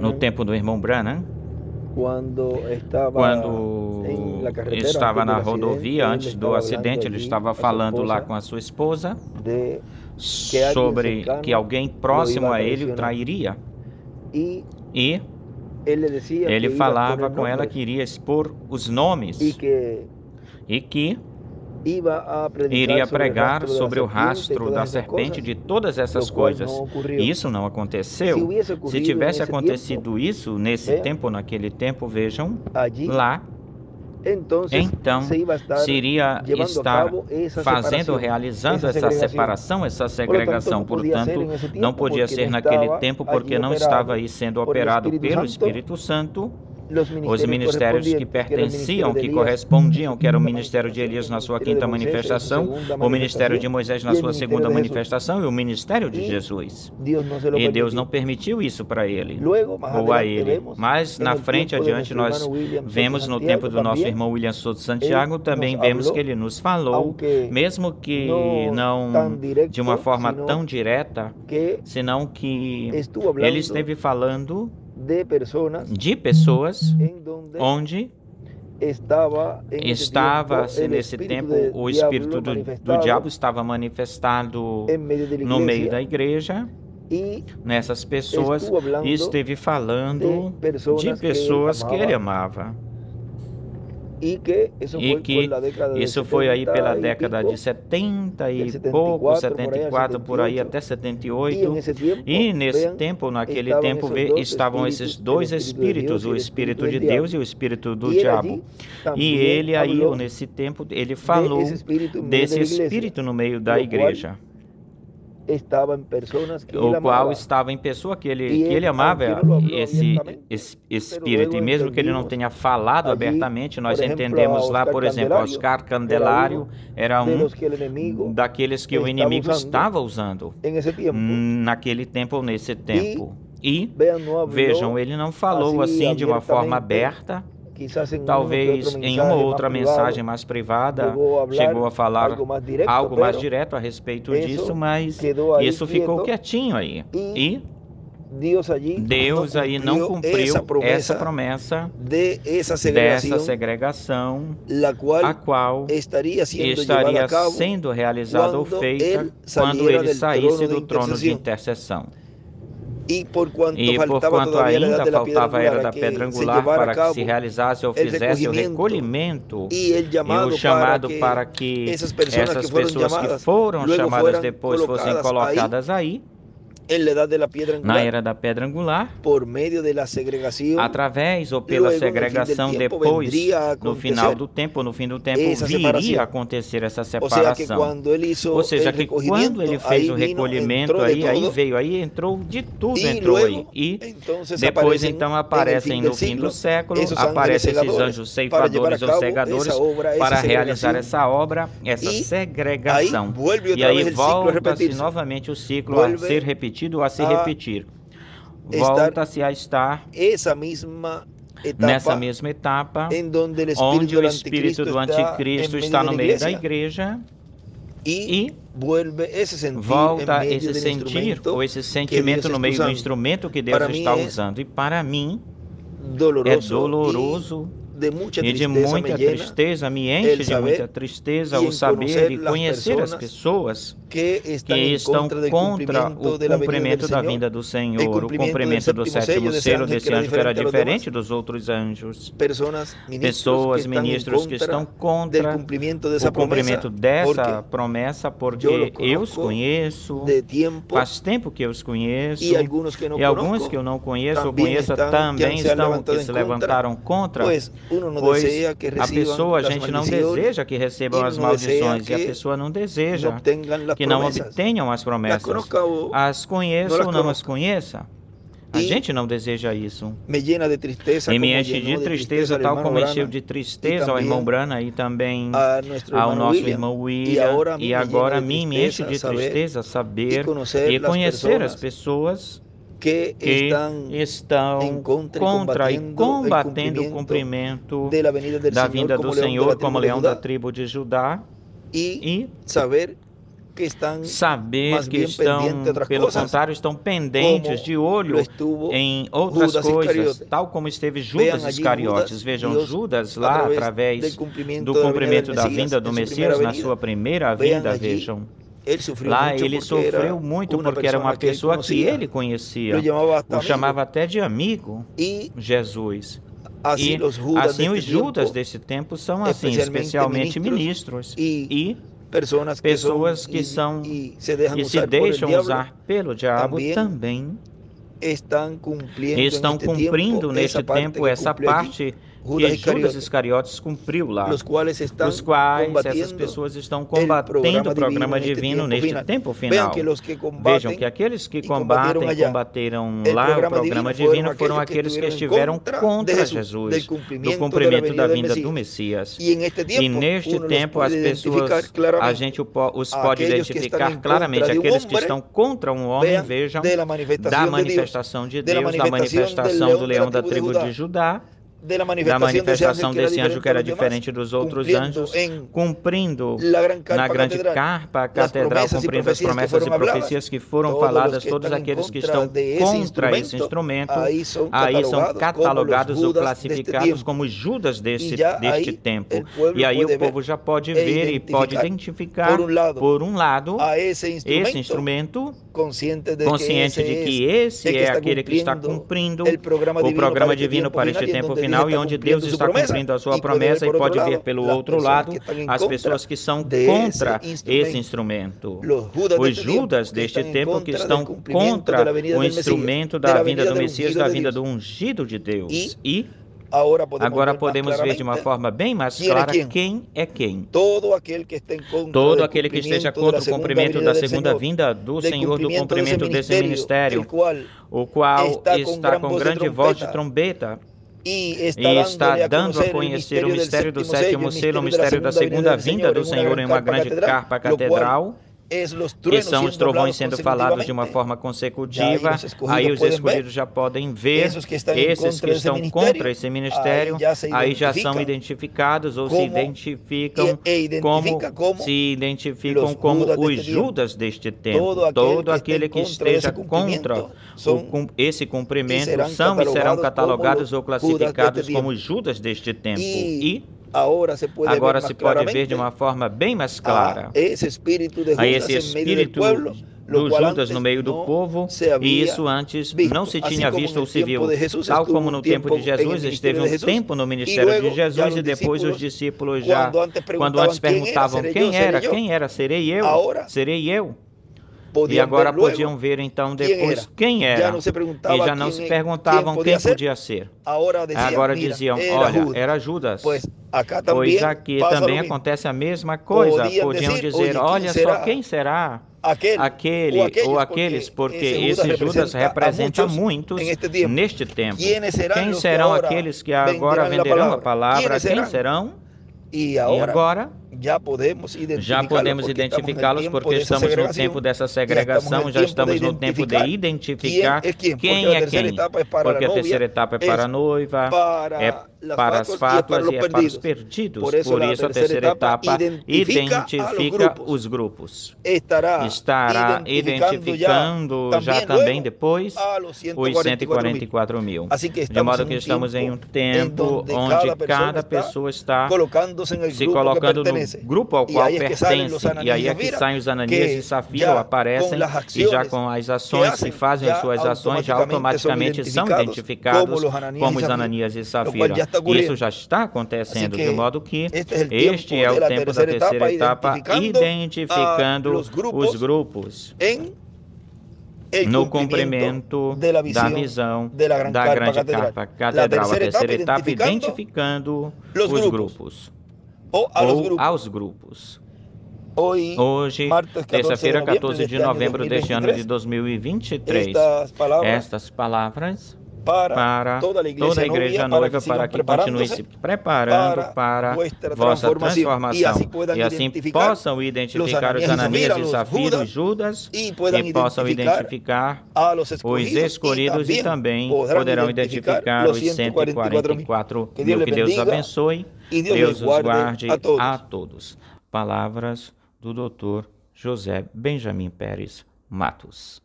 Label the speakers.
Speaker 1: No tempo do irmão Branham, quando estava na rodovia antes do acidente, ele estava falando lá com a sua esposa sobre que alguém próximo a ele o trairia. E ele falava com ela que iria expor os nomes e que iria pregar sobre o rastro da serpente, de todas essas coisas. E isso não aconteceu. Se tivesse acontecido isso nesse tempo, naquele tempo, vejam, lá, então se iria estar realizando essa separação, essa segregação. Portanto, não podia ser naquele tempo, porque não estava aí sendo operado pelo Espírito Santo. Os ministérios que pertenciam, que correspondiam, que era o ministério de Elias na sua quinta manifestação, o ministério de Moisés na sua segunda manifestação e o ministério de Jesus. E Deus não permitiu isso para ele, ou a ele. Mas na frente, adiante, nós vemos no tempo do nosso irmão William Souto Santiago, também vemos que ele nos falou, mesmo que não de uma forma tão direta, senão que ele esteve falando de pessoas onde estava nesse tempo o espírito do diabo estava manifestado no meio da igreja, nessas pessoas, e esteve falando de pessoas que ele amava. E que isso foi aí pela década de 70 e pouco, 74, por aí até 78. E nesse tempo, naquele tempo, estavam esses dois espíritos, o Espírito de Deus e o Espírito do diabo. E ele aí, nesse tempo, ele falou desse espírito no meio da igreja, o qual estava em pessoa que ele amava, esse espírito. E mesmo que ele não tenha falado abertamente, nós entendemos lá, por exemplo, Oscar Candelário era um daqueles que o inimigo estava usando naquele tempo ou nesse tempo. E vejam, ele não falou assim de uma forma aberta. Talvez em uma ou outra mensagem mais privada chegou a falar algo mais direto a respeito disso, mas isso ficou quietinho aí. E Deus aí não cumpriu essa promessa dessa segregação, a qual estaria sendo realizada ou feita quando ele saísse do trono de intercessão. E por quanto ainda faltava a era da pedra angular para que se realizasse ou fizesse o recolhimento e o chamado para que essas pessoas que foram chamadas depois fossem colocadas aí, na era da pedra angular, através ou pela segregação depois, no final do tempo, no fim do tempo, viria a acontecer essa separação. Ou seja, que quando ele fez o recolhimento, aí entrou de tudo, entrou aí. E depois, então, aparecem no fim do século, aparecem esses anjos ceifadores ou cegadores para realizar essa obra, essa segregação. E aí volta-se novamente o ciclo a ser repetido, a se repetir. Volta-se a estar nessa mesma etapa, onde o espírito do anticristo está no meio da igreja e volta esse sentir ou esse sentimento no meio do instrumento que Deus está usando. E para mim é doloroso e de muita tristeza, me enche de muita tristeza o saber de conhecer as pessoas que estão contra o cumprimento da vinda do Senhor, o cumprimento do sétimo selo desse anjo que era diferente dos outros anjos. Pessoas, ministros que estão contra o cumprimento dessa promessa, porque eu os conheço, faz tempo que eu os conheço, e alguns que eu não conheço ou conheço também estão, que se levantaram contra, pois a pessoa, a gente não deseja que recebam as maldições, e a pessoa não deseja que não obtenham as promessas. As conheça ou não as conheça, a gente não deseja isso. E me enche de tristeza, tal como encheu de tristeza ao irmão Branham e também ao nosso irmão William. E agora a mim me enche de tristeza saber e conhecer as pessoas que estão contra e combatendo o cumprimento da vinda do Senhor como leão da tribo de Judá, e saber que estão, pelo contrário, estão pendentes de olho em outras coisas, tal como esteve Judas Iscariotes. Vejam, Judas lá, através do cumprimento da vinda do Messias, na sua primeira vinda, vejam. Lá ele sofreu muito porque era uma pessoa que ele conhecia, o chamava até de amigo, Jesus. E assim os Judas desse tempo são assim, especialmente ministros e pessoas que são e se deixam usar pelo diabo também estão cumprindo neste tempo essa parte que Judas Iscariotes cumpriu lá, os quais essas pessoas estão combatendo o programa divino neste tempo final. Vejam que aqueles que combateram lá o programa divino foram aqueles que estiveram contra Jesus, do cumprimento da vinda do Messias. E neste tempo as pessoas, a gente os pode identificar claramente. Aqueles que estão contra um homem, vejam, da manifestação de Deus, da manifestação do leão da tribo de Judá, da manifestação desse anjo que era diferente dos outros anjos, cumprindo na grande carpa, a catedral, cumprindo as promessas e profecias que foram faladas. Todos aqueles que estão contra esse instrumento, aí são catalogados ou classificados como Judas deste tempo. E aí o povo já pode ver e pode identificar, por um lado, esse instrumento, consciente de que esse é aquele que está cumprindo o programa divino para este tempo final, e onde Deus está cumprindo a sua promessa, e pode ver pelo outro lado as pessoas que são contra esse instrumento. Os Judas deste tempo que estão contra o instrumento da vinda do Messias, da vinda do ungido de Deus. E agora podemos ver de uma forma bem mais clara quem é quem. Todo aquele que esteja contra o cumprimento da segunda vinda do Senhor, do cumprimento desse ministério, o qual está com grande voz de trombeta, e está dando a conhecer o mistério do sétimo selo, o mistério da segunda vinda do Senhor em uma grande carpa catedral, que são os trovões sendo falados de uma forma consecutiva. Aí os escolhidos já podem ver, esses que estão contra esse ministério, aí já são identificados ou se identificam como os Judas deste tempo. Todo aquele que esteja contra esse cumprimento são e serão catalogados ou classificados como os Judas deste tempo. E agora se pode ver de uma forma bem mais clara esse espírito do Judas no meio do povo, e isso antes não se tinha visto ou se viu. Tal como no tempo de Jesus, esteve um tempo no ministério de Jesus, e depois os discípulos já, quando antes perguntavam quem era, serei eu. E agora podiam ver então depois quem era, e já não se perguntavam quem podia ser. Agora diziam, olha, era Judas. Pois aqui também acontece a mesma coisa. Podiam dizer, olha só, quem será aquele ou aqueles, porque esse Judas representa muitos neste tempo. Quem serão aqueles que agora venderão a palavra? Quem serão? E agora já podemos identificá-los, porque estamos no tempo dessa segregação, já estamos no tempo de identificar quem é quem, porque a terceira etapa é para a noiva, é para as fátuas e é para os perdidos. Por isso a terceira etapa identifica os grupos. Estará identificando já também depois os 144 mil. De modo que estamos em um tempo onde cada pessoa está se colocando no grupo ao qual pertence, e aí é que saem os Ananias e Safira, aparecem, e já com as ações que fazem as suas ações, já automaticamente são identificados como os Ananias e Safira. Isso já está acontecendo, de modo que este é o tempo da terceira etapa, identificando os grupos no cumprimento da visão da grande carpa catedral. A terceira etapa, identificando os grupos. Ou aos grupos. Hoje, terça-feira, 14 de novembro deste ano de 2023, estas palavras para toda a igreja noiva, para que continue se preparando para vossa transformação, e assim possam identificar os Ananias e Safira, os Judas, e possam identificar os escolhidos, e também poderão identificar os 144 mil. Que Deus os abençoe, Deus os guarde a todos. Palavras do Dr. José Benjamin Pérez Matos.